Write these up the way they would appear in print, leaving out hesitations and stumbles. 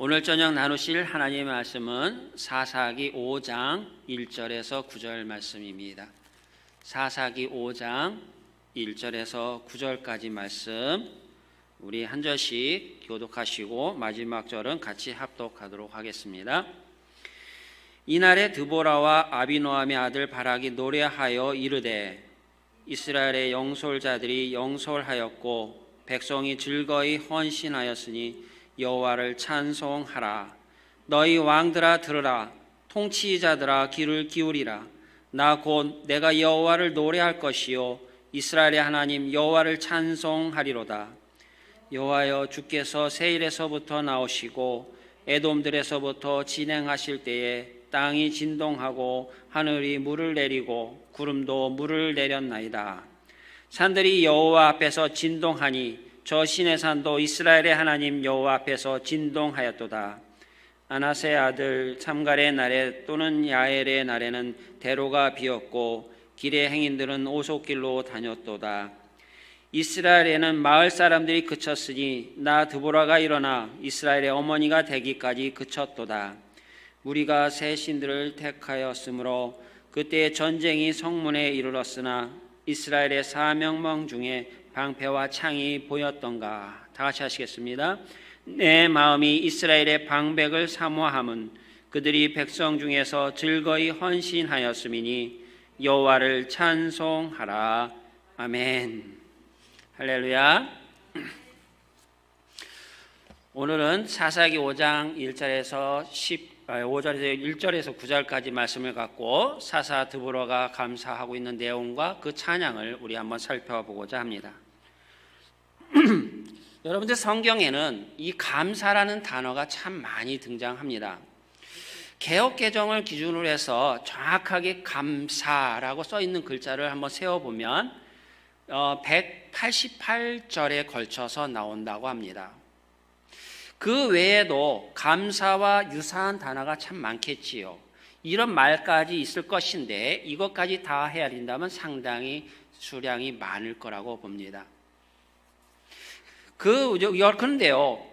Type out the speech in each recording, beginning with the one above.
오늘 저녁 나누실 하나님의 말씀은 사사기 5장 1절에서 9절 말씀입니다. 사사기 5장 1절에서 9절까지 말씀 우리 한 절씩 교독하시고 마지막 절은 같이 합독하도록 하겠습니다. 이날에 드보라와 아비노함의 아들 바락이 노래하여 이르되 이스라엘의 영솔자들이 영솔하였고 백성이 즐거이 헌신하였으니 여호와를 찬송하라. 너희 왕들아 들으라. 통치자들아 귀를 기울이라. 나 곧 내가 여호와를 노래할 것이요 이스라엘의 하나님 여호와를 찬송하리로다. 여호와여, 주께서 세일에서부터 나오시고 에돔들에서부터 진행하실 때에 땅이 진동하고 하늘이 물을 내리고 구름도 물을 내렸나이다. 산들이 여호와 앞에서 진동하니 저 시내 산도 이스라엘의 하나님 여호와 앞에서 진동하였도다. 아나스의 아들 삼갈의 날에 또는 야엘의 날에는 대로가 비었고 길의 행인들은 오솔길로 다녔도다. 이스라엘에는 마을 사람들이 그쳤으니 나 드보라가 일어나 이스라엘의 어머니가 되기까지 그쳤도다. 우리가 새 신들을 택하였으므로 그때 전쟁이 성문에 이르렀으나 이스라엘의 4명망 중에 방패와 창이 보였던가. 다 같이 하시겠습니다. 내 마음이 이스라엘의 방백을 사모함은 그들이 백성 중에서 즐거이 헌신하였음이니 여호와를 찬송하라. 아멘. 할렐루야. 오늘은 사사기 5장 1절에서 1절에서 9절까지 말씀을 갖고 사사 드보라가 감사하고 있는 내용과 그 찬양을 우리 한번 살펴보고자 합니다. 여러분들 성경에는 이 감사라는 단어가 참 많이 등장합니다. 개역개정을 기준으로 해서 정확하게 감사라고 써 있는 글자를 한번 세어보면 188절에 걸쳐서 나온다고 합니다. 그 외에도 감사와 유사한 단어가 참 많겠지요. 이런 말까지 있을 것인데 이것까지 다 헤아린다면 상당히 수량이 많을 거라고 봅니다. 그런데요,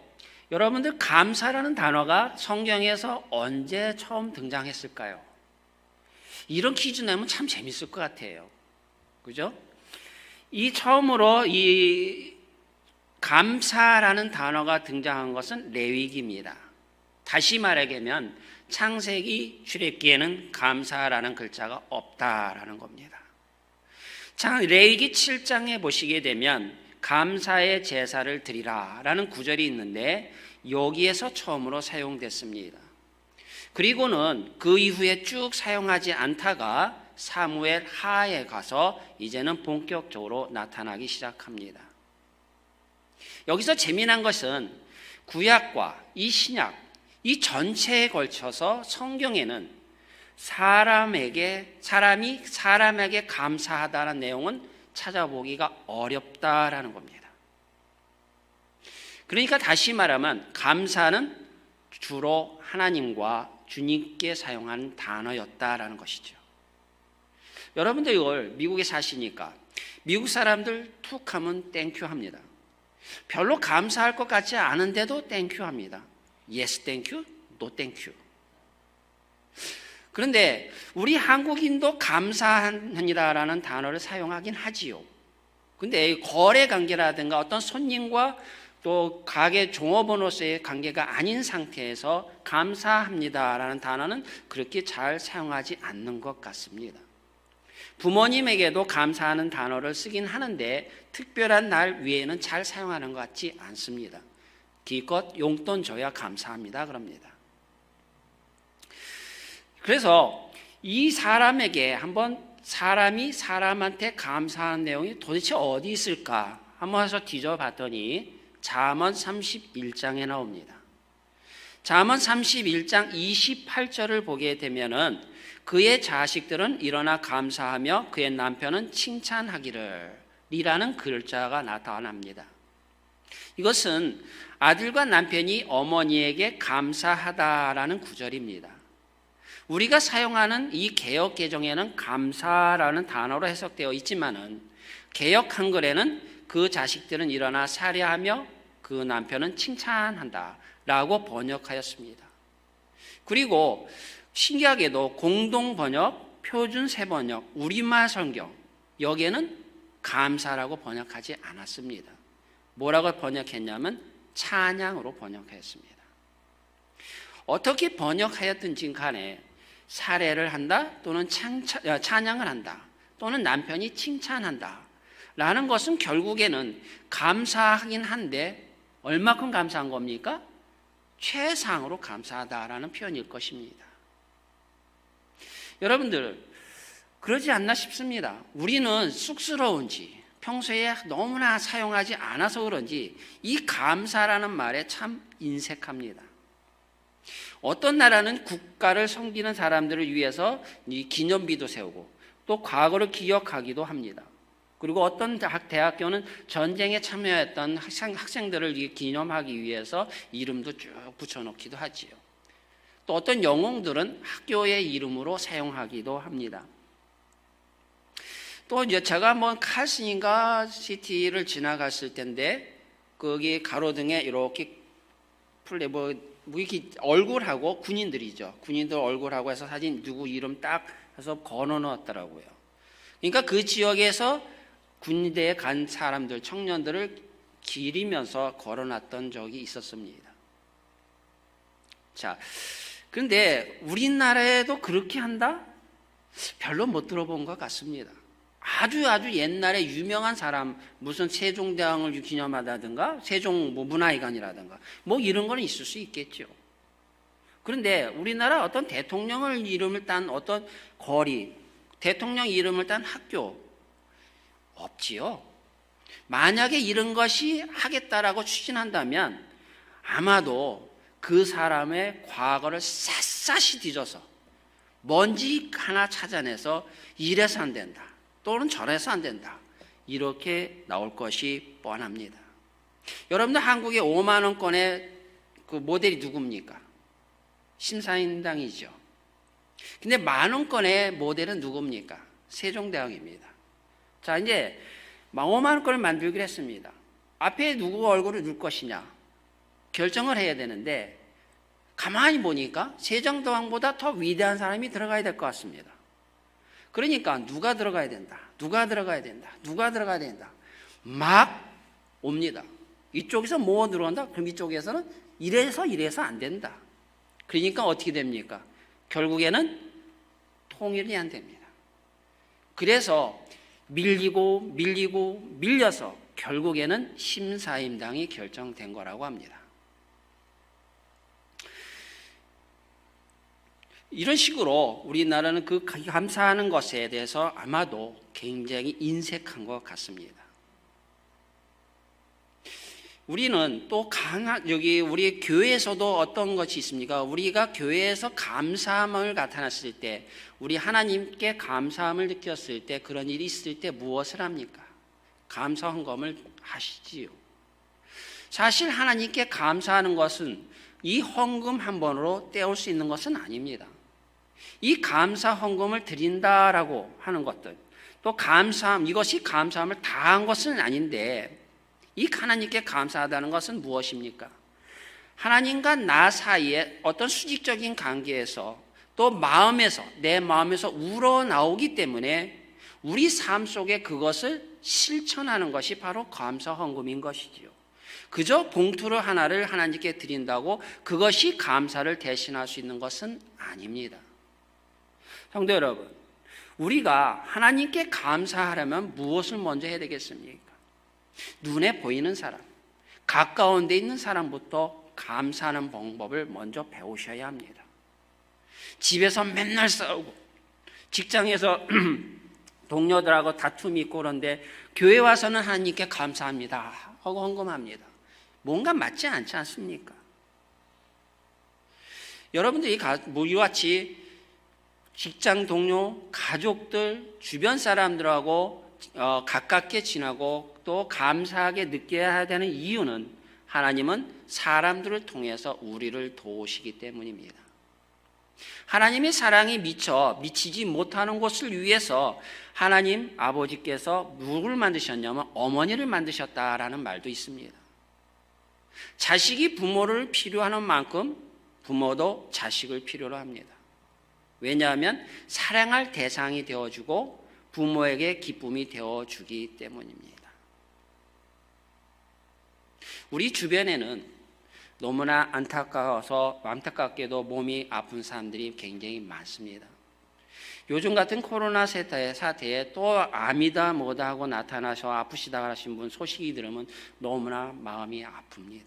여러분들 감사라는 단어가 성경에서 언제 처음 등장했을까요? 이런 퀴즈 내면 참 재밌을 것 같아요. 그죠? 처음으로 이 감사라는 단어가 등장한 것은 레위기입니다. 다시 말하면 창세기 출애굽기에는 감사라는 글자가 없다라는 겁니다. 레위기 7장에 보시게 되면 감사의 제사를 드리라라는 구절이 있는데 여기에서 처음으로 사용됐습니다. 그리고는 그 이후에 쭉 사용하지 않다가 사무엘 하에 가서 이제는 본격적으로 나타나기 시작합니다. 여기서 재미난 것은 구약과 이 신약 이 전체에 걸쳐서 성경에는 사람이 사람에게 감사하다는 내용은 찾아보기가 어렵다라는 겁니다. 그러니까 다시 말하면 감사는 주로 하나님과 주님께 사용한 단어였다라는 것이죠. 여러분들 이걸 미국에 사시니까 미국 사람들 툭 하면 땡큐 합니다. 별로 감사할 것 같지 않은데도 땡큐 합니다. Yes, thank you, no, thank you. 그런데 우리 한국인도 감사합니다라는 단어를 사용하긴 하지요. 근데 거래 관계라든가 어떤 손님과 또 가게 종업원으로서의 관계가 아닌 상태에서 감사합니다라는 단어는 그렇게 잘 사용하지 않는 것 같습니다. 부모님에게도 감사하는 단어를 쓰긴 하는데 특별한 날 위에는 잘 사용하는 것 같지 않습니다. 기껏 용돈 줘야 감사합니다 그럽니다. 그래서 이 사람에게 한번 사람이 사람한테 감사하는 내용이 도대체 어디 있을까 한번 해서 뒤져봤더니 잠언 31장에 나옵니다. 잠언 31장 28절을 보게 되면은 그의 자식들은 일어나 감사하며 그의 남편은 칭찬하기를 이라는 글자가 나타납니다. 이것은 아들과 남편이 어머니에게 감사하다라는 구절입니다. 우리가 사용하는 이 개역 개정에는 감사라는 단어로 해석되어 있지만은 개역 한글에는 그 자식들은 일어나 살해하며 그 남편은 칭찬한다 라고 번역하였습니다. 그리고 신기하게도 공동 번역, 표준 새 번역, 우리말 성경 여기에는 감사라고 번역하지 않았습니다. 뭐라고 번역했냐면 찬양으로 번역하였습니다. 어떻게 번역하였든지 간에 사례를 한다 또는 찬양을 한다 또는 남편이 칭찬한다 라는 것은 결국에는 감사하긴 한데 얼마큼 감사한 겁니까? 최상으로 감사하다라는 표현일 것입니다. 여러분들 그러지 않나 싶습니다. 우리는 쑥스러운지 평소에 너무나 사용하지 않아서 그런지 이 감사라는 말에 참 인색합니다. 어떤 나라는 국가를 섬기는 사람들을 위해서 이 기념비도 세우고 또 과거를 기억하기도 합니다. 그리고 어떤 대학교는 전쟁에 참여했던 학생들을 기념하기 위해서 이름도 쭉 붙여놓기도 하지요. 또 어떤 영웅들은 학교의 이름으로 사용하기도 합니다. 또 이제 제가 한번 칼슨인가 시티를 지나갔을 텐데 거기 가로등에 이렇게 이렇게 얼굴하고 군인들이죠. 군인들 얼굴하고 해서 사진 누구 이름 딱 해서 걸어 놓았더라고요. 그러니까 그 지역에서 군대에 간 사람들, 청년들을 기리면서 걸어 놨던 적이 있었습니다. 자, 그런데 우리나라에도 그렇게 한다? 별로 못 들어본 것 같습니다. 아주 옛날에 유명한 사람, 무슨 세종대왕을 기념하다든가 세종 문화회관이라든가 뭐 이런 거는 있을 수 있겠죠. 그런데 우리나라 어떤 대통령을 이름을 딴 어떤 거리, 대통령 이름을 딴 학교 없지요. 만약에 이런 것이 하겠다라고 추진한다면 아마도 그 사람의 과거를 샅샅이 뒤져서 먼지 하나 찾아내서 이래서 안 된다 또는 저래서 안 된다 이렇게 나올 것이 뻔합니다. 여러분들 한국의 5만 원권의 그 모델이 누굽니까? 심사인당이죠. 근데 1만 원권의 모델은 누굽니까? 세종대왕입니다. 자, 이제 5만 원권을 만들기로 했습니다. 앞에 누구 얼굴을 넣을 것이냐 결정을 해야 되는데 가만히 보니까 세종대왕보다 더 위대한 사람이 들어가야 될 것 같습니다. 그러니까 누가 들어가야 된다, 누가 들어가야 된다, 누가 들어가야 된다 막 옵니다. 이쪽에서 뭐 들어온다? 그럼 이쪽에서는 이래서 안 된다. 그러니까 어떻게 됩니까? 결국에는 통일이 안 됩니다. 그래서 밀려서 결국에는 심사임당이 결정된 거라고 합니다. 이런 식으로 우리나라는 그 감사하는 것에 대해서 아마도 굉장히 인색한 것 같습니다. 우리는 또 여기 우리 교회에서도 어떤 것이 있습니까? 우리가 교회에서 감사함을 나타났을 때, 우리 하나님께 감사함을 느꼈을 때, 그런 일이 있을 때 무엇을 합니까? 감사 헌금을 하시지요. 사실 하나님께 감사하는 것은 이 헌금 한 번으로 때울 수 있는 것은 아닙니다. 이 감사 헌금을 드린다라고 하는 것들, 또 감사함, 이것이 감사함을 다한 것은 아닌데, 이 하나님께 감사하다는 것은 무엇입니까? 하나님과 나 사이에 어떤 수직적인 관계에서 또 마음에서, 내 마음에서 우러나오기 때문에 우리 삶 속에 그것을 실천하는 것이 바로 감사 헌금인 것이지요. 그저 봉투를 하나를 하나님께 드린다고 그것이 감사를 대신할 수 있는 것은 아닙니다. 성도 여러분, 우리가 하나님께 감사하려면 무엇을 먼저 해야 되겠습니까? 눈에 보이는 사람, 가까운 데 있는 사람부터 감사하는 방법을 먼저 배우셔야 합니다. 집에서 맨날 싸우고 직장에서 동료들하고 다툼이 있고 그런데 교회 와서는 하나님께 감사합니다 하고 헌금합니다. 뭔가 맞지 않지 않습니까? 여러분들이 우리와 같이 직장 동료, 가족들, 주변 사람들하고 가깝게 지나고 또 감사하게 느껴야 되는 이유는 하나님은 사람들을 통해서 우리를 도우시기 때문입니다. 하나님의 사랑이 미치지 못하는 곳을 위해서 하나님 아버지께서 누구를 만드셨냐면 어머니를 만드셨다라는 말도 있습니다. 자식이 부모를 필요하는 만큼 부모도 자식을 필요로 합니다. 왜냐하면 사랑할 대상이 되어주고 부모에게 기쁨이 되어주기 때문입니다. 우리 주변에는 너무나 안타깝게도 몸이 아픈 사람들이 굉장히 많습니다. 요즘 같은 코로나 사태에 또 암이다 뭐다 하고 나타나서 아프시다 하신 분 소식이 들으면 너무나 마음이 아픕니다.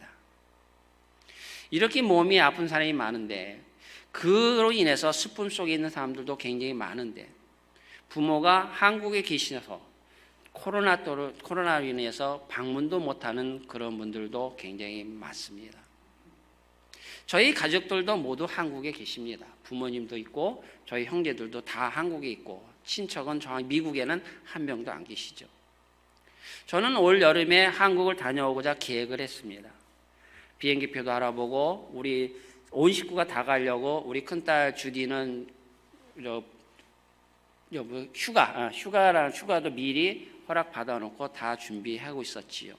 이렇게 몸이 아픈 사람이 많은데 그로 인해서 슬픔 속에 있는 사람들도 굉장히 많은데 부모가 한국에 계시면서 코로나로 인해서 방문도 못하는 그런 분들도 굉장히 많습니다. 저희 가족들도 모두 한국에 계십니다. 부모님도 있고 저희 형제들도 다 한국에 있고 친척은 미국에는 한 명도 안 계시죠. 저는 올 여름에 한국을 다녀오고자 계획을 했습니다. 비행기표도 알아보고 우리 온 식구가 다 가려고 우리 큰딸 주디는 휴가도 미리 허락 받아놓고 다 준비하고 있었지요.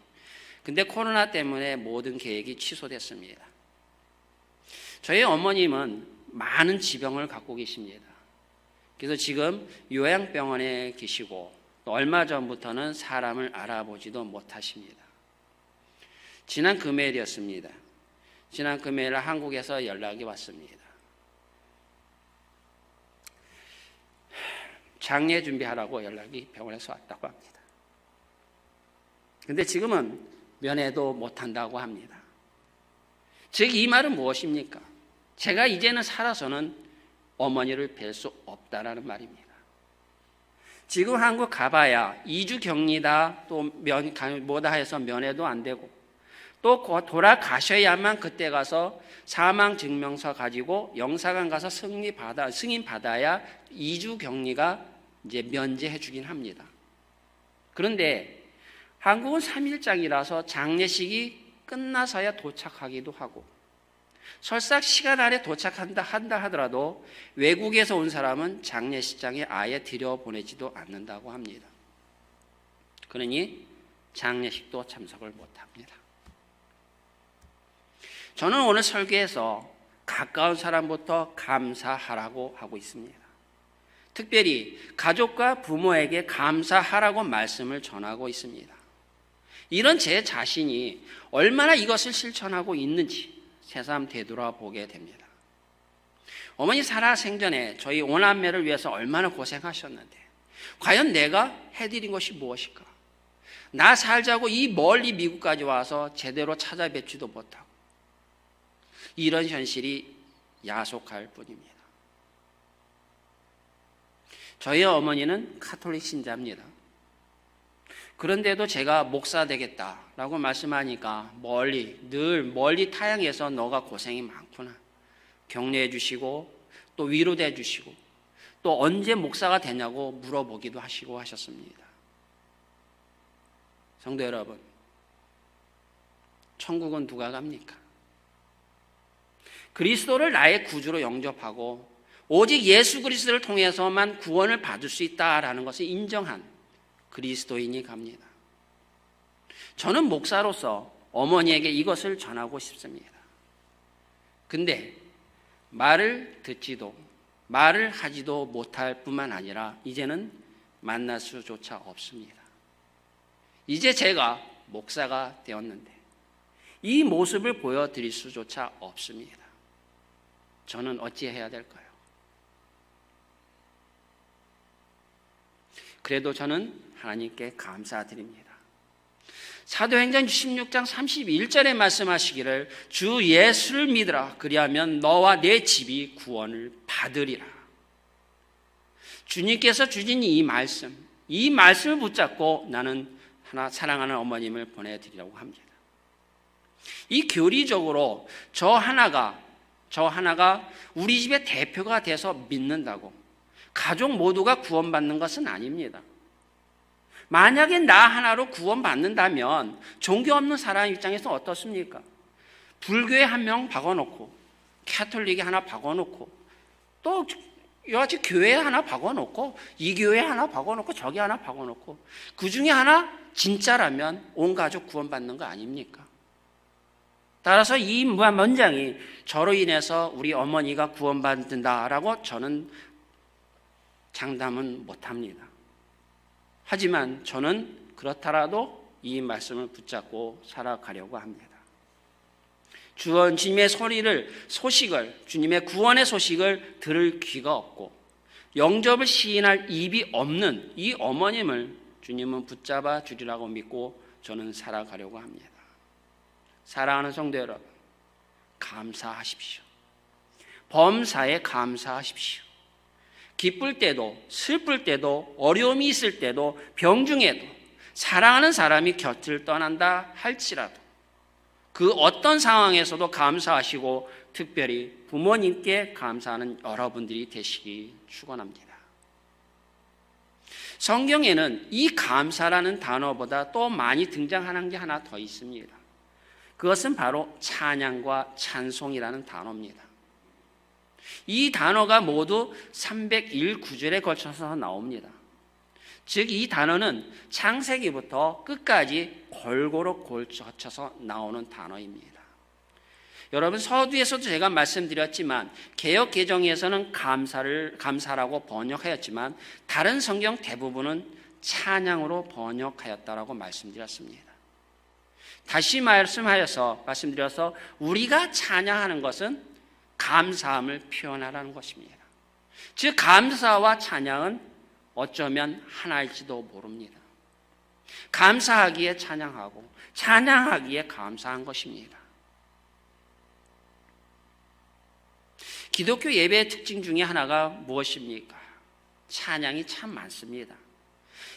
근데 코로나 때문에 모든 계획이 취소됐습니다. 저희 어머님은 많은 지병을 갖고 계십니다. 그래서 지금 요양병원에 계시고 또 얼마 전부터는 사람을 알아보지도 못하십니다. 지난 금요일이었습니다. 지난 금요일 한국에서 연락이 왔습니다. 장례 준비하라고 연락이 병원에서 왔다고 합니다. 근데 지금은 면회도 못한다고 합니다. 즉 이 말은 무엇입니까? 제가 이제는 살아서는 어머니를 뵐 수 없다라는 말입니다. 지금 한국 가봐야 2주 격리다 또 뭐다 해서 면회도 안 되고 또 돌아가셔야만 그때 가서 사망증명서 가지고 영사관 가서 승인 받아야 2주 격리가 이제 면제해 주긴 합니다. 그런데 한국은 3일장이라서 장례식이 끝나서야 도착하기도 하고 설사 시간 안에 도착한다 하더라도 외국에서 온 사람은 장례식장에 아예 들여보내지도 않는다고 합니다. 그러니 장례식도 참석을 못합니다. 저는 오늘 설교에서 가까운 사람부터 감사하라고 하고 있습니다. 특별히 가족과 부모에게 감사하라고 말씀을 전하고 있습니다. 이런 제 자신이 얼마나 이것을 실천하고 있는지 새삼 되돌아보게 됩니다. 어머니 살아 생전에 저희 오남매를 위해서 얼마나 고생하셨는데 과연 내가 해드린 것이 무엇일까? 나 살자고 이 멀리 미국까지 와서 제대로 찾아뵙지도 못하고 이런 현실이 야속할 뿐입니다. 저희 어머니는 카톨릭 신자입니다. 그런데도 제가 목사 되겠다라고 말씀하니까 늘 멀리 타향에서 너가 고생이 많구나 격려해 주시고 또 위로도 해 주시고 또 언제 목사가 되냐고 물어보기도 하시고 하셨습니다. 성도 여러분, 천국은 누가 갑니까? 그리스도를 나의 구주로 영접하고 오직 예수 그리스도를 통해서만 구원을 받을 수 있다라는 것을 인정한 그리스도인이 갑니다. 저는 목사로서 어머니에게 이것을 전하고 싶습니다. 근데 말을 듣지도 말을 하지도 못할 뿐만 아니라 이제는 만날 수조차 없습니다. 이제 제가 목사가 되었는데 이 모습을 보여드릴 수조차 없습니다. 저는 어찌해야 될까요? 그래도 저는 하나님께 감사드립니다. 사도행전 16장 31절에 말씀하시기를 주 예수를 믿으라 그리하면 너와 내 집이 구원을 받으리라. 주님께서 주신 이 말씀을 붙잡고 나는 사랑하는 어머님을 보내드리려고 합니다. 이 교리적으로 저 하나가 우리 집의 대표가 돼서 믿는다고 가족 모두가 구원받는 것은 아닙니다. 만약에 나 하나로 구원받는다면 종교 없는 사람 입장에서 어떻습니까? 불교에 한 명 박아놓고 캐톨릭에 하나 박아놓고 또 여하튼 교회에 하나 박아놓고 이 교회에 하나 박아놓고 저기 하나 박아놓고 그 중에 하나 진짜라면 온 가족 구원받는 거 아닙니까? 따라서 이 문장이 저로 인해서 우리 어머니가 구원받는다라고 저는 장담은 못합니다. 하지만 저는 그렇더라도 이 말씀을 붙잡고 살아가려고 합니다. 주님의 소식을, 주님의 구원의 소식을 들을 귀가 없고 영접을 시인할 입이 없는 이 어머님을 주님은 붙잡아 주리라고 믿고 저는 살아가려고 합니다. 사랑하는 성도 여러분, 감사하십시오. 범사에 감사하십시오. 기쁠 때도 슬플 때도 어려움이 있을 때도 병중에도 사랑하는 사람이 곁을 떠난다 할지라도 그 어떤 상황에서도 감사하시고 특별히 부모님께 감사하는 여러분들이 되시기 축원합니다. 성경에는 이 감사라는 단어보다 또 많이 등장하는 게 하나 더 있습니다. 그것은 바로 찬양과 찬송이라는 단어입니다. 이 단어가 모두 301구절에 걸쳐서 나옵니다. 즉 이 단어는 창세기부터 끝까지 골고루 거쳐서 나오는 단어입니다. 여러분, 서두에서도 제가 말씀드렸지만 개역 개정에서는 감사라고 번역하였지만 다른 성경 대부분은 찬양으로 번역하였다라고 말씀드렸습니다. 다시 말씀드려서 우리가 찬양하는 것은 감사함을 표현하라는 것입니다. 즉 감사와 찬양은 어쩌면 하나일지도 모릅니다. 감사하기에 찬양하고 찬양하기에 감사한 것입니다. 기독교 예배의 특징 중에 하나가 무엇입니까? 찬양이 참 많습니다.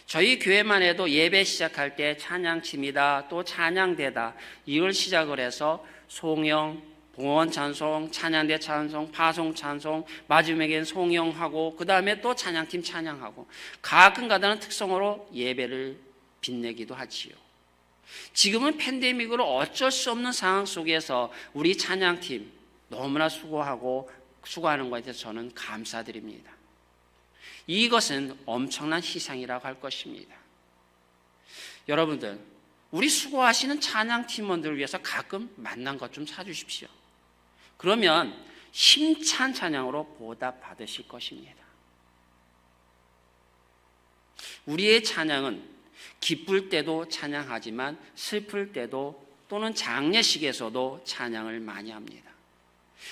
저희 교회만 해도 예배 시작할 때 찬양칩니다, 또 찬양대다, 이걸 시작을 해서 송영, 봉헌 찬송, 찬양대 찬송, 파송 찬송, 마지막엔 송영하고 그 다음에 또 찬양팀 찬양하고 가끔가다는 특성으로 예배를 빛내기도 하지요. 지금은 팬데믹으로 어쩔 수 없는 상황 속에서 우리 찬양팀 너무나 수고하는 것에 대해서 저는 감사드립니다. 이것은 엄청난 희생이라고 할 것입니다. 여러분들, 우리 수고하시는 찬양팀원들을 위해서 가끔 만난 것 좀 사주십시오. 그러면 힘찬 찬양으로 보답받으실 것입니다. 우리의 찬양은 기쁠 때도 찬양하지만 슬플 때도 또는 장례식에서도 찬양을 많이 합니다.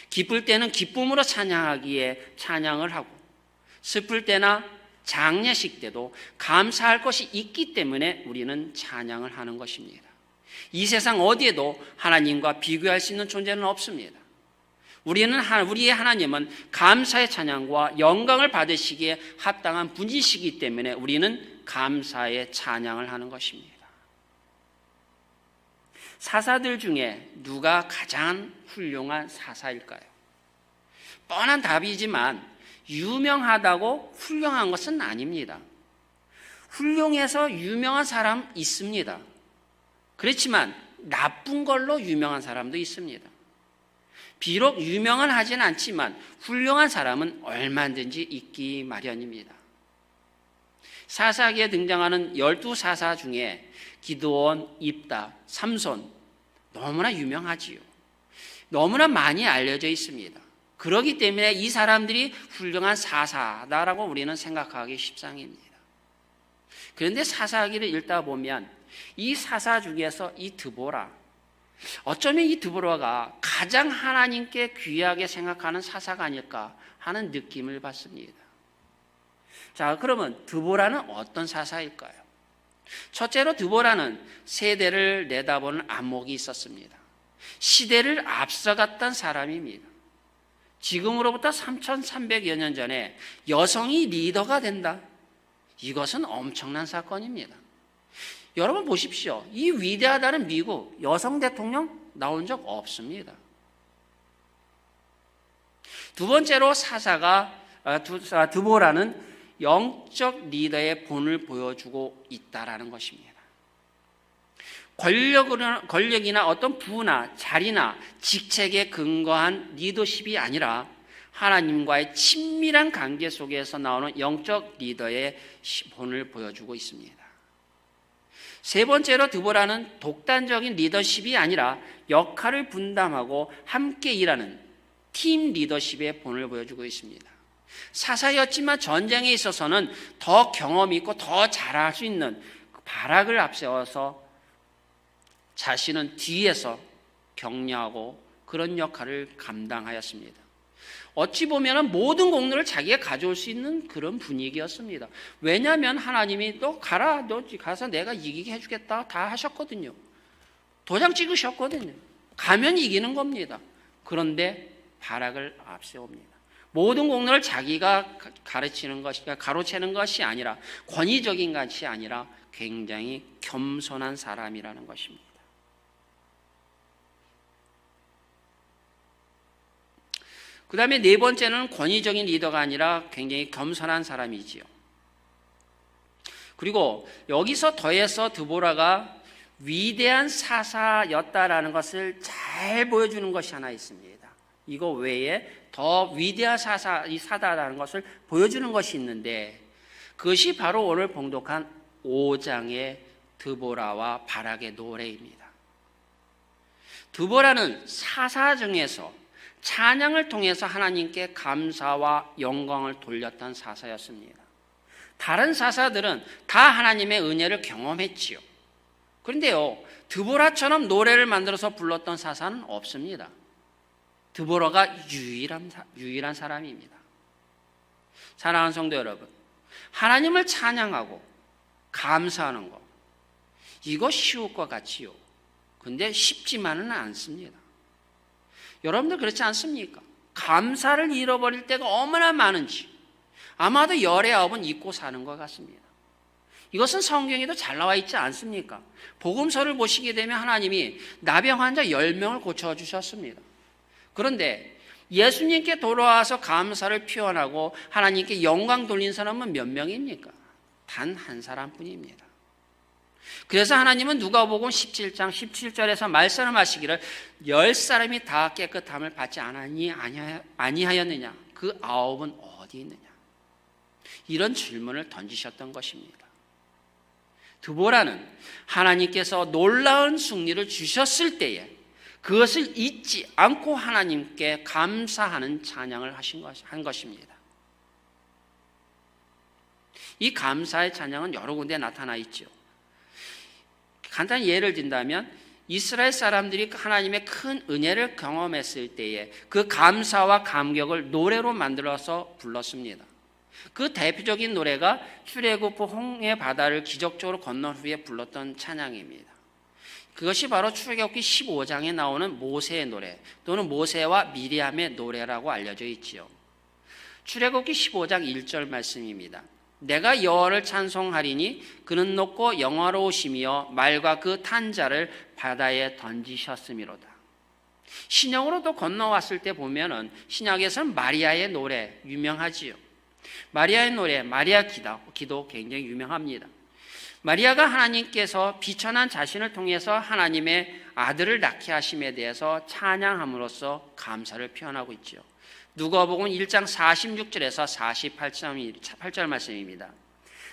기쁠 때는 기쁨으로 찬양하기에 찬양을 하고 슬플 때나 장례식 때도 감사할 것이 있기 때문에 우리는 찬양을 하는 것입니다. 이 세상 어디에도 하나님과 비교할 수 있는 존재는 없습니다. 우리의 하나님은 감사의 찬양과 영광을 받으시기에 합당한 분이시기 때문에 우리는 감사의 찬양을 하는 것입니다. 사사들 중에 누가 가장 훌륭한 사사일까요? 뻔한 답이지만 유명하다고 훌륭한 것은 아닙니다. 훌륭해서 유명한 사람 있습니다. 그렇지만 나쁜 걸로 유명한 사람도 있습니다. 비록 유명은 하진 않지만 훌륭한 사람은 얼마든지 있기 마련입니다. 사사기에 등장하는 12사사 중에 기드온, 입다, 삼손 너무나 유명하지요. 너무나 많이 알려져 있습니다. 그렇기 때문에 이 사람들이 훌륭한 사사다라고 우리는 생각하기 십상입니다. 그런데 사사기를 읽다 보면 이 사사 중에서 이 드보라, 어쩌면 이 드보라가 가장 하나님께 귀하게 생각하는 사사가 아닐까 하는 느낌을 받습니다. 자, 그러면 드보라는 어떤 사사일까요? 첫째로 드보라는 세대를 내다보는 안목이 있었습니다. 시대를 앞서갔던 사람입니다. 지금으로부터 3,300여 년 전에 여성이 리더가 된다. 이것은 엄청난 사건입니다. 여러분 보십시오. 이 위대하다는 미국 여성 대통령 나온 적 없습니다. 두 번째로 드보라는 영적 리더의 본을 보여주고 있다라는 것입니다. 권력이나 어떤 부나 자리나 직책에 근거한 리더십이 아니라 하나님과의 친밀한 관계 속에서 나오는 영적 리더의 본을 보여주고 있습니다. 세 번째로 드보라는 독단적인 리더십이 아니라 역할을 분담하고 함께 일하는 팀 리더십의 본을 보여주고 있습니다. 사사였지만 전쟁에 있어서는 더 경험 있고 더 잘할 수 있는 바락을 앞세워서 자신은 뒤에서 격려하고 그런 역할을 감당하였습니다. 어찌 보면 모든 공로를 자기가 가져올 수 있는 그런 분위기였습니다. 왜냐하면 하나님이 너 가라, 너 가서 내가 이기게 해주겠다 다 하셨거든요. 도장 찍으셨거든요. 가면 이기는 겁니다. 그런데 바락을 앞세웁니다. 모든 공로를 자기가 가로채는 것이 아니라 권위적인 것이 아니라 굉장히 겸손한 사람이라는 것입니다. 그 다음에 네 번째는 권위적인 리더가 아니라 굉장히 겸손한 사람이지요. 그리고 여기서 더해서 드보라가 위대한 사사였다라는 것을 잘 보여주는 것이 하나 있습니다. 이거 외에 더 위대한 사다라는 것을 보여주는 것이 있는데 그것이 바로 오늘 봉독한 5장의 드보라와 바락의 노래입니다. 드보라는 사사 중에서 찬양을 통해서 하나님께 감사와 영광을 돌렸던 사사였습니다. 다른 사사들은 다 하나님의 은혜를 경험했지요. 그런데요, 드보라처럼 노래를 만들어서 불렀던 사사는 없습니다. 드보라가 유일한 사람입니다. 사랑하는 성도 여러분, 하나님을 찬양하고 감사하는 것, 이거 쉬울 것 같지요. 근데 쉽지만은 않습니다. 여러분들 그렇지 않습니까? 감사를 잃어버릴 때가 얼마나 많은지 아마도 19은 잊고 사는 것 같습니다. 이것은 성경에도 잘 나와 있지 않습니까? 복음서를 보시게 되면 하나님이 나병 환자 10명을 고쳐주셨습니다. 그런데 예수님께 돌아와서 감사를 표현하고 하나님께 영광 돌린 사람은 몇 명입니까? 단 한 사람뿐입니다. 그래서 하나님은 누가복음 17장 17절에서 말씀하시기를 10사람이 다 깨끗함을 받지 아니하였느냐? 그 9은 어디 있느냐? 이런 질문을 던지셨던 것입니다. 드보라는 하나님께서 놀라운 승리를 주셨을 때에 그것을 잊지 않고 하나님께 감사하는 찬양을 한 것입니다. 이 감사의 찬양은 여러 군데 나타나 있죠. 간단히 예를 든다면 이스라엘 사람들이 하나님의 큰 은혜를 경험했을 때에 그 감사와 감격을 노래로 만들어서 불렀습니다. 그 대표적인 노래가 출애굽 홍해 바다를 기적적으로 건넌 후에 불렀던 찬양입니다. 그것이 바로 출애굽기 15장에 나오는 모세의 노래 또는 모세와 미리암의 노래라고 알려져 있지요. 출애굽기 15장 1절 말씀입니다. 내가 여호와를 찬송하리니 그는 높고 영화로우시며 말과 그 탄 자를 바다에 던지셨음이로다. 신약으로도 건너왔을 때 보면은 신약에서는 마리아의 노래 유명하지요. 마리아의 노래, 마리아 기도 굉장히 유명합니다. 마리아가 하나님께서 비천한 자신을 통해서 하나님의 아들을 낳게 하심에 대해서 찬양함으로써 감사를 표현하고 있죠. 누가복음 1장 46절에서 48절 말씀입니다.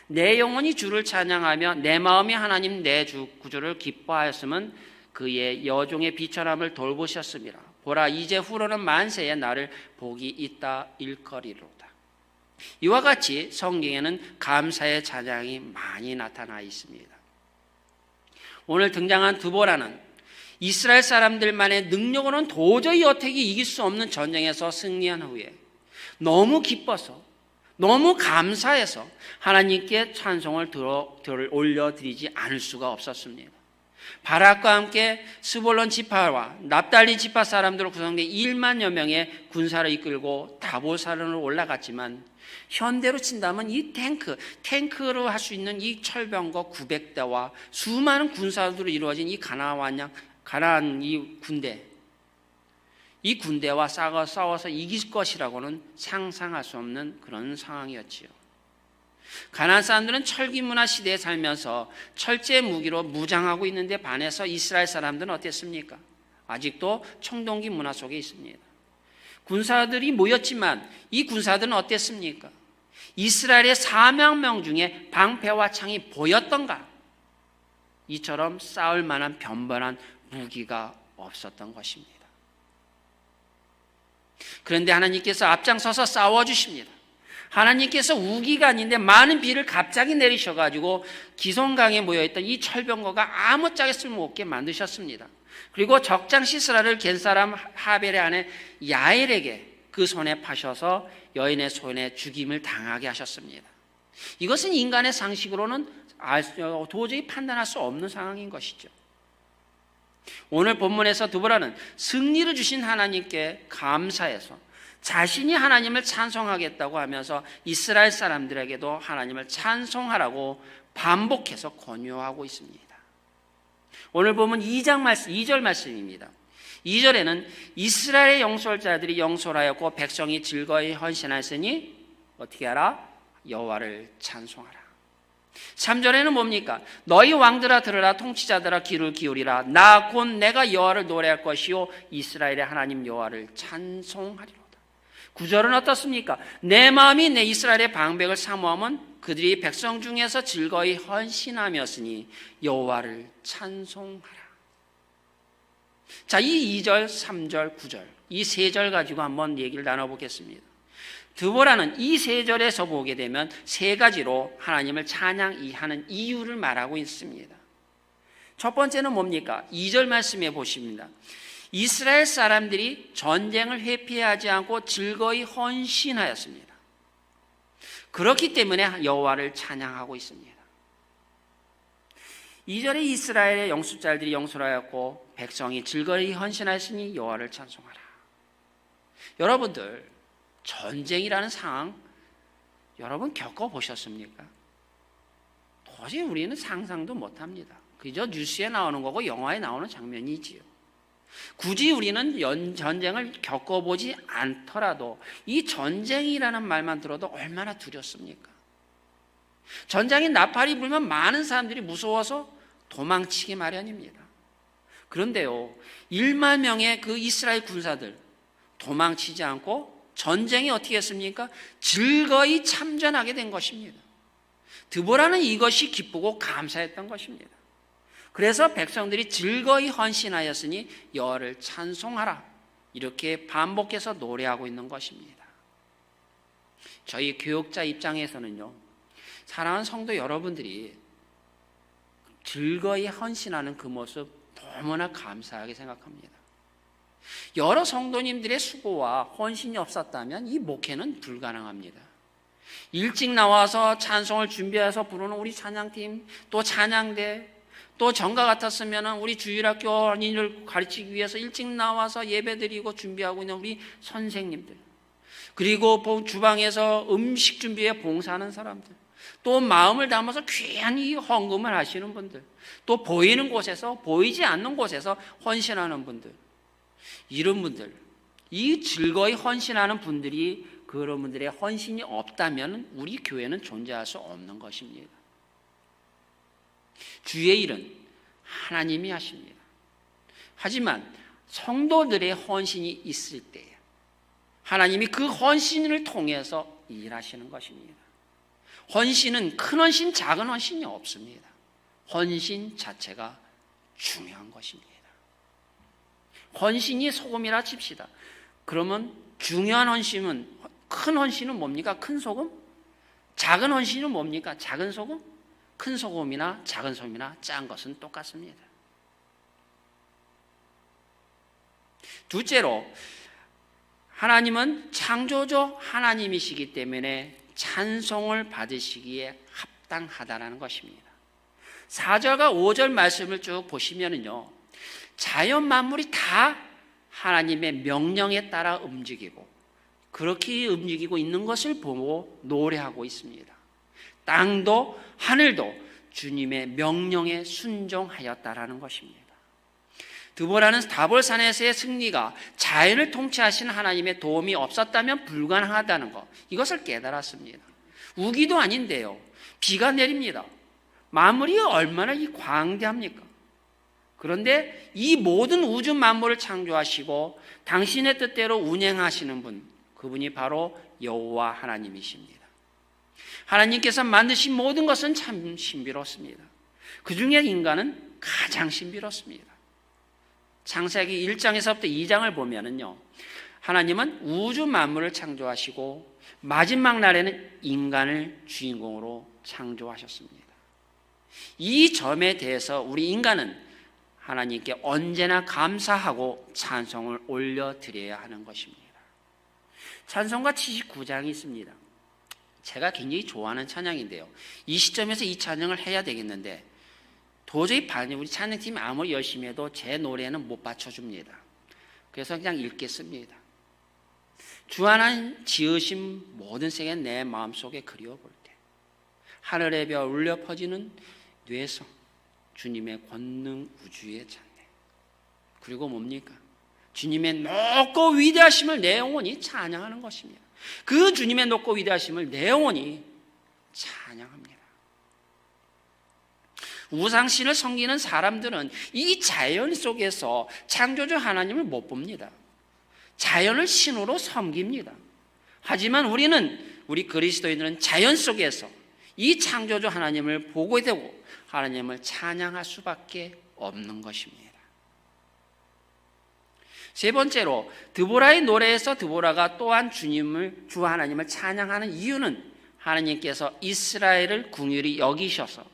내 영혼이 주를 찬양하며 내 마음이 하나님 내 주 구주를 기뻐하였음은 그의 여종의 비천함을 돌보셨습니다. 보라 이제 후로는 만세에 나를 복이 있다 일거리로다. 이와 같이 성경에는 감사의 찬양이 많이 나타나 있습니다. 오늘 등장한 드보라는 이스라엘 사람들만의 능력으로는 도저히 어떻게 이길 수 없는 전쟁에서 승리한 후에 너무 기뻐서 너무 감사해서 하나님께 찬송을 올려드리지 않을 수가 없었습니다. 바락과 함께 스볼론 지파와 납달리 지파 사람들로 구성된 1만여 명의 군사를 이끌고 다보사론으로 올라갔지만 현대로 친다면 이 탱크로 할 수 있는 이 철병거 900대와 수많은 군사들로 이루어진 이 가나안 이 군대와 싸워서 이길 것이라고는 상상할 수 없는 그런 상황이었지요. 가나안 사람들은 철기 문화 시대에 살면서 철제 무기로 무장하고 있는데 반해서 이스라엘 사람들은 어땠습니까? 아직도 청동기 문화 속에 있습니다. 군사들이 모였지만 이 군사들은 어땠습니까? 이스라엘의 4만 명 중에 방패와 창이 보였던가? 이처럼 싸울 만한 변변한 무기가 없었던 것입니다. 그런데 하나님께서 앞장서서 싸워주십니다. 하나님께서 우기가 아닌데 많은 비를 갑자기 내리셔가지고 기손강에 모여있던 이 철병거가 아무짝에 쓸모없게 만드셨습니다. 그리고 적장 시스라를 겐 사람 하벨의 아내 야엘에게 그 손에 파셔서 여인의 손에 죽임을 당하게 하셨습니다. 이것은 인간의 상식으로는 도저히 판단할 수 없는 상황인 것이죠. 오늘 본문에서 드보라는 승리를 주신 하나님께 감사해서 자신이 하나님을 찬송하겠다고 하면서 이스라엘 사람들에게도 하나님을 찬송하라고 반복해서 권유하고 있습니다. 오늘 보면 2절 말씀입니다. 2절에는 이스라엘의 영솔자들이 영솔하였고 백성이 즐거이 헌신하였으니 어떻게 하라? 여호와를 찬송하라. 3절에는 뭡니까? 너희 왕들아 들으라, 통치자들아 귀를 기울이라. 나 곧 내가 여호와를 노래할 것이요 이스라엘의 하나님 여호와를 찬송하리로다. 9절은 어떻습니까? 내 마음이 내 이스라엘의 방백을 사모하면 그들이 백성 중에서 즐거이 헌신하였으니 여호와를 찬송하라. 자, 이 2절, 3절, 9절 이 세 절 가지고 한번 얘기를 나눠보겠습니다. 드보라는 이 세 절에서 보게 되면 세 가지로 하나님을 찬양하는 이유를 말하고 있습니다. 첫 번째는 뭡니까? 2절 말씀에 보십니다. 이스라엘 사람들이 전쟁을 회피하지 않고 즐거이 헌신하였습니다. 그렇기 때문에 여호와를 찬양하고 있습니다. 2절에 이스라엘의 영수자들이 영솔하였고 백성이 즐거이 헌신하였으니 여호와를 찬송하라. 여러분들, 전쟁이라는 상황 여러분 겪어보셨습니까? 도저히 우리는 상상도 못합니다. 그저 뉴스에 나오는 거고 영화에 나오는 장면이지요. 굳이 우리는 전쟁을 겪어보지 않더라도 이 전쟁이라는 말만 들어도 얼마나 두렵습니까? 전장에 나팔이 불면 많은 사람들이 무서워서 도망치기 마련입니다. 그런데요, 1만 명의 그 이스라엘 군사들 도망치지 않고 전쟁이 어떻게 했습니까? 즐거이 참전하게 된 것입니다. 드보라는 이것이 기쁘고 감사했던 것입니다. 그래서 백성들이 즐거이 헌신하였으니 여호와를 찬송하라, 이렇게 반복해서 노래하고 있는 것입니다. 저희 교육자 입장에서는요, 사랑하는 성도 여러분들이 즐거이 헌신하는 그 모습 너무나 감사하게 생각합니다. 여러 성도님들의 수고와 헌신이 없었다면 이 목회는 불가능합니다. 일찍 나와서 찬송을 준비해서 부르는 우리 찬양팀, 또 찬양대, 또 전과 같았으면 우리 주일학교 어린이를 가르치기 위해서 일찍 나와서 예배드리고 준비하고 있는 우리 선생님들, 그리고 주방에서 음식 준비에 봉사하는 사람들, 또 마음을 담아서 귀한 이 헌금을 하시는 분들, 또 보이는 곳에서 보이지 않는 곳에서 헌신하는 분들, 이런 분들, 이 즐거이 헌신하는 분들이, 그런 분들의 헌신이 없다면 우리 교회는 존재할 수 없는 것입니다. 주의 일은 하나님이 하십니다. 하지만 성도들의 헌신이 있을 때 하나님이 그 헌신을 통해서 일하시는 것입니다. 헌신은 큰 헌신, 작은 헌신이 없습니다. 헌신 자체가 중요한 것입니다. 헌신이 소금이라 칩시다. 그러면 중요한 헌신은, 큰 헌신은 뭡니까? 큰 소금? 작은 헌신은 뭡니까? 작은 소금? 큰 소금이나 작은 소금이나 짠 것은 똑같습니다. 둘째로, 하나님은 창조주 하나님이시기 때문에 찬송을 받으시기에 합당하다는 것입니다. 4절과 5절 말씀을 쭉 보시면은요, 자연 만물이 다 하나님의 명령에 따라 움직이고 그렇게 움직이고 있는 것을 보고 노래하고 있습니다. 땅도 하늘도 주님의 명령에 순종하였다라는 것입니다. 드보라는 다볼산에서의 승리가 자연을 통치하시는 하나님의 도움이 없었다면 불가능하다는 것, 이것을 깨달았습니다. 우기도 아닌데요, 비가 내립니다. 만물이 얼마나 광대합니까? 그런데 이 모든 우주 만물을 창조하시고 당신의 뜻대로 운행하시는 분, 그분이 바로 여호와 하나님이십니다. 하나님께서 만드신 모든 것은 참 신비롭습니다. 그 중에 인간은 가장 신비롭습니다. 창세기 1장에서부터 2장을 보면은요, 하나님은 우주 만물을 창조하시고 마지막 날에는 인간을 주인공으로 창조하셨습니다. 이 점에 대해서 우리 인간은 하나님께 언제나 감사하고 찬송을 올려드려야 하는 것입니다. 찬송가 79장이 있습니다. 제가 굉장히 좋아하는 찬양인데요, 이 시점에서 이 찬양을 해야 되겠는데 도저히 우리 찬양팀이 아무리 열심히 해도 제 노래는 못 받쳐줍니다. 그래서 그냥 읽겠습니다. 주 하나님 지으신 모든 세계 내 마음속에 그리워볼 때 하늘의 별 울려 퍼지는 뇌성 주님의 권능 우주에 찼네. 그리고 뭡니까? 주님의 높고 위대하심을 내 영혼이 찬양하는 것입니다. 그 주님의 높고 위대하심을 내 영혼이 찬양합니다. 우상신을 섬기는 사람들은 이 자연 속에서 창조주 하나님을 못 봅니다. 자연을 신으로 섬깁니다. 하지만 우리 그리스도인들은 자연 속에서 이 창조주 하나님을 보게 되고 하나님을 찬양할 수밖에 없는 것입니다. 세 번째로 드보라의 노래에서 드보라가 또한 주 하나님을 찬양하는 이유는 하나님께서 이스라엘을 긍휼히 여기셔서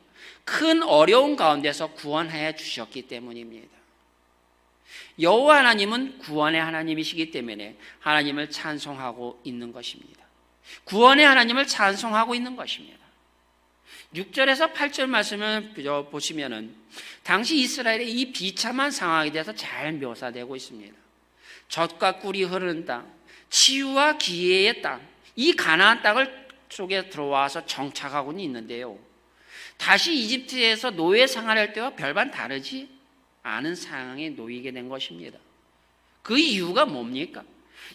큰 어려운 가운데서 구원해 주셨기 때문입니다. 여호와 하나님은 구원의 하나님이시기 때문에 하나님을 찬송하고 있는 것입니다. 구원의 하나님을 찬송하고 있는 것입니다. 6절에서 8절 말씀을 보시면은 당시 이스라엘의 이 비참한 상황에 대해서 잘 묘사되고 있습니다. 젖과 꿀이 흐르는 땅, 치유와 기회의 땅, 이 가나안 땅을 속에 들어와서 정착하고는 있는데요, 다시 이집트에서 노예 생활할 때와 별반 다르지 않은 상황에 놓이게 된 것입니다. 그 이유가 뭡니까?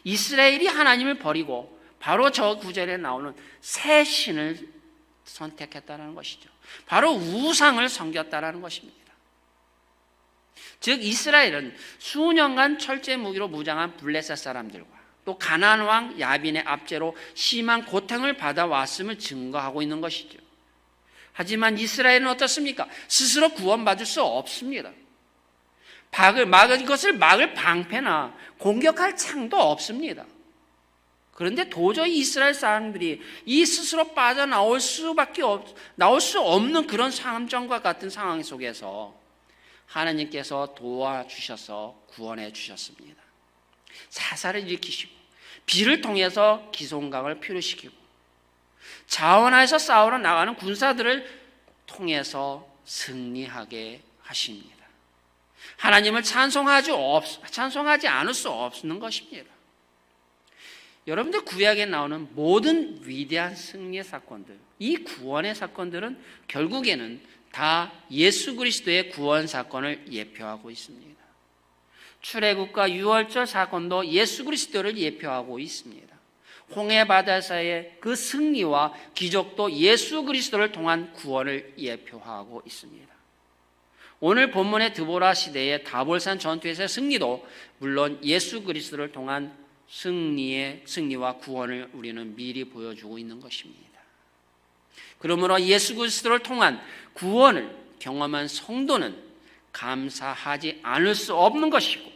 이스라엘이 하나님을 버리고 바로 저 구절에 나오는 새 신을 선택했다는 것이죠. 바로 우상을 섬겼다는 것입니다. 즉 이스라엘은 수년간 철제 무기로 무장한 블레셋 사람들과 또 가나안 왕 야빈의 압제로 심한 고통을 받아왔음을 증거하고 있는 것이죠. 하지만 이스라엘은 어떻습니까? 스스로 구원받을 수 없습니다. 이것을 막을 방패나 공격할 창도 없습니다. 그런데 도저히 이스라엘 사람들이 이 스스로 빠져나올 수 없는 그런 함정과 같은 상황 속에서 하나님께서 도와주셔서 구원해 주셨습니다. 사사를 일으키시고 비를 통해서 기손강을 표류시키고 자원하에서 싸우러 나가는 군사들을 통해서 승리하게 하십니다. 하나님을 찬송하지 않을 수 없는 것입니다. 여러분들 구약에 나오는 모든 위대한 승리의 사건들, 이 구원의 사건들은 결국에는 다 예수 그리스도의 구원 사건을 예표하고 있습니다. 출애굽과 유월절 사건도 예수 그리스도를 예표하고 있습니다. 홍해 바다에서의 그 승리와 기적도 예수 그리스도를 통한 구원을 예표하고 있습니다. 오늘 본문의 드보라 시대의 다볼산 전투에서의 승리도 물론 예수 그리스도를 통한 승리와 구원을 우리는 미리 보여주고 있는 것입니다. 그러므로 예수 그리스도를 통한 구원을 경험한 성도는 감사하지 않을 수 없는 것이고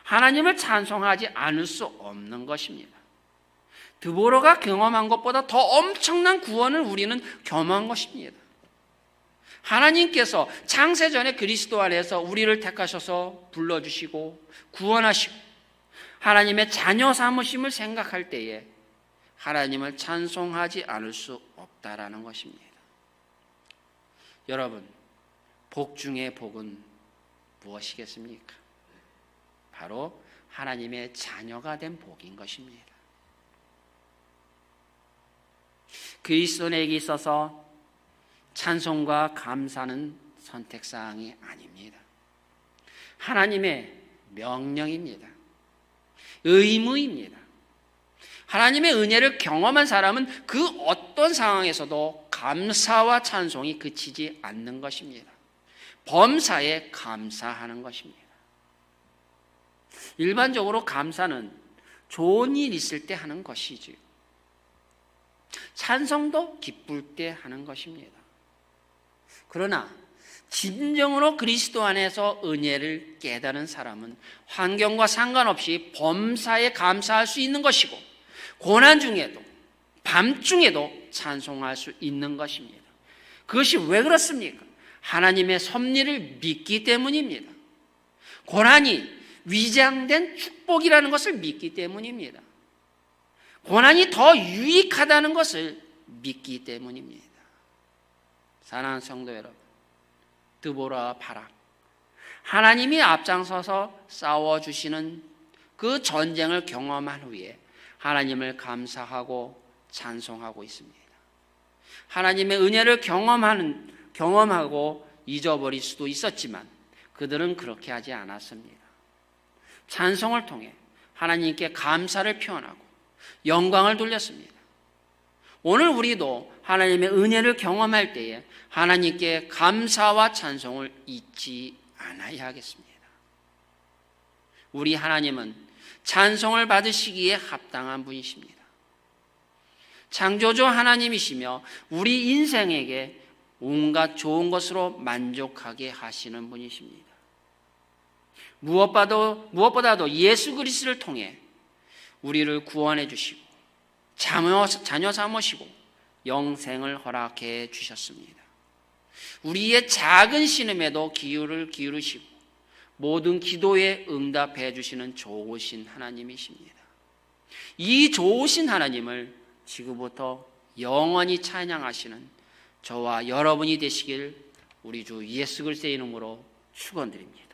하나님을 찬송하지 않을 수 없는 것입니다. 드보라가 경험한 것보다 더 엄청난 구원을 우리는 경험한 것입니다. 하나님께서 창세전에 그리스도 안에서 우리를 택하셔서 불러주시고 구원하시고 하나님의 자녀 삼으심을 생각할 때에 하나님을 찬송하지 않을 수 없다라는 것입니다. 여러분, 복 중의 복은 무엇이겠습니까? 바로 하나님의 자녀가 된 복인 것입니다. 그리스도인에게 있어서 찬송과 감사는 선택사항이 아닙니다. 하나님의 명령입니다. 의무입니다. 하나님의 은혜를 경험한 사람은 그 어떤 상황에서도 감사와 찬송이 그치지 않는 것입니다. 범사에 감사하는 것입니다. 일반적으로 감사는 좋은 일 있을 때 하는 것이지요. 찬송도 기쁠 때 하는 것입니다. 그러나 진정으로 그리스도 안에서 은혜를 깨달은 사람은 환경과 상관없이 범사에 감사할 수 있는 것이고, 고난 중에도 밤중에도 찬송할 수 있는 것입니다. 그것이 왜 그렇습니까? 하나님의 섭리를 믿기 때문입니다. 고난이 위장된 축복이라는 것을 믿기 때문입니다. 고난이 더 유익하다는 것을 믿기 때문입니다. 사랑하는 성도 여러분, 드보라와 바락, 하나님이 앞장서서 싸워주시는 그 전쟁을 경험한 후에 하나님을 감사하고 찬송하고 있습니다. 하나님의 은혜를 경험하고 잊어버릴 수도 있었지만 그들은 그렇게 하지 않았습니다. 찬송을 통해 하나님께 감사를 표현하고 영광을 돌렸습니다. 오늘 우리도 하나님의 은혜를 경험할 때에 하나님께 감사와 찬송을 잊지 않아야 하겠습니다. 우리 하나님은 찬송을 받으시기에 합당한 분이십니다. 창조주 하나님이시며 우리 인생에게 온갖 좋은 것으로 만족하게 하시는 분이십니다. 무엇보다도 예수 그리스도를 통해 우리를 구원해 주시고 자녀 삼으시고 영생을 허락해 주셨습니다. 우리의 작은 신음에도 귀를 기울이시고 모든 기도에 응답해 주시는 좋으신 하나님이십니다. 이 좋으신 하나님을 지금부터 영원히 찬양하시는 저와 여러분이 되시길 우리 주 예수 그리스도의 이름으로 축원드립니다.